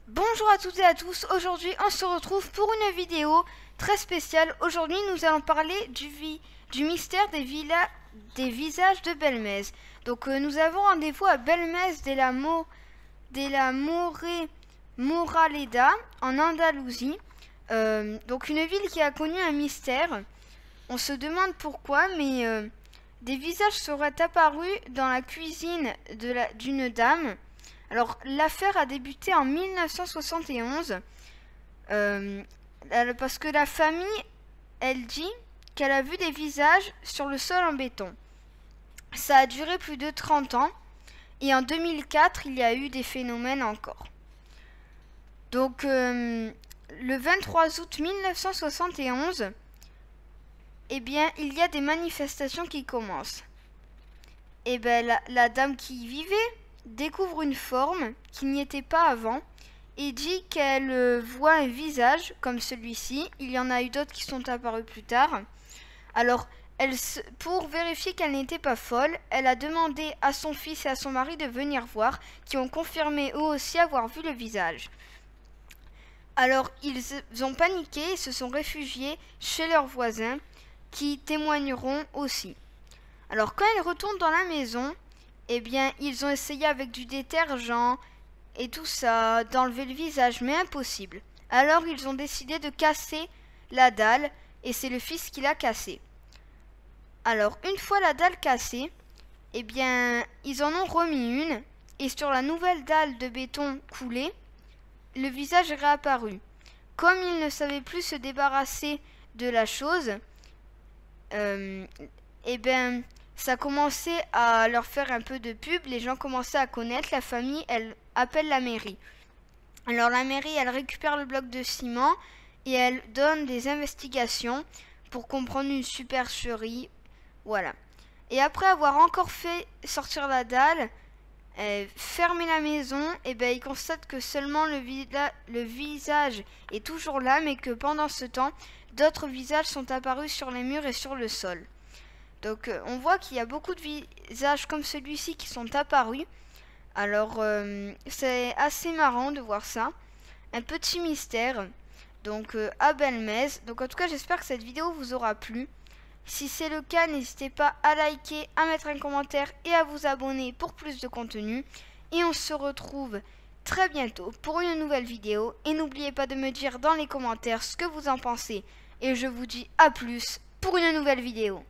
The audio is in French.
Bonjour à toutes et à tous, aujourd'hui on se retrouve pour une vidéo très spéciale. Aujourd'hui nous allons parler du mystère des visages de Belmez. Donc nous avons rendez-vous à Belmez de la Moraleda en Andalousie. Donc une ville qui a connu un mystère. On se demande pourquoi, mais des visages seraient apparus dans la cuisine d'une dame. Alors, l'affaire a débuté en 1971 parce que la famille, elle dit qu'elle a vu des visages sur le sol en béton. Ça a duré plus de 30 ans et en 2004, il y a eu des phénomènes encore. Donc, le 23 août 1971, eh bien, il y a des manifestations qui commencent. Et bien, la dame qui y vivait découvre une forme qui n'y était pas avant et dit qu'elle voit un visage comme celui-ci. Il y en a eu d'autres qui sont apparus plus tard. Alors, pour vérifier qu'elle n'était pas folle, elle a demandé à son fils et à son mari de venir voir, qui ont confirmé eux aussi avoir vu le visage. Alors, ils ont paniqué et se sont réfugiés chez leurs voisins, qui témoigneront aussi. Alors, quand ils retournent dans la maison, eh bien, ils ont essayé avec du détergent et tout ça d'enlever le visage, mais impossible. Alors, ils ont décidé de casser la dalle et c'est le fils qui l'a cassée. Alors, une fois la dalle cassée, eh bien, ils en ont remis une et sur la nouvelle dalle de béton coulée, le visage est réapparu. Comme ils ne savaient plus se débarrasser de la chose, eh bien, ça commençait à leur faire un peu de pub, les gens commençaient à connaître, la famille, elle appelle la mairie. Alors la mairie, elle récupère le bloc de ciment et elle donne des investigations pour comprendre une supercherie, voilà. Et après avoir encore fait sortir la dalle, fermer la maison, et ben ils constatent que seulement le visage est toujours là, mais que pendant ce temps, d'autres visages sont apparus sur les murs et sur le sol. Donc on voit qu'il y a beaucoup de visages comme celui-ci qui sont apparus. Alors c'est assez marrant de voir ça. Un petit mystère. Donc à Belmez. Donc en tout cas j'espère que cette vidéo vous aura plu. Si c'est le cas, n'hésitez pas à liker, à mettre un commentaire et à vous abonner pour plus de contenu. Et on se retrouve très bientôt pour une nouvelle vidéo. Et n'oubliez pas de me dire dans les commentaires ce que vous en pensez. Et je vous dis à plus pour une nouvelle vidéo.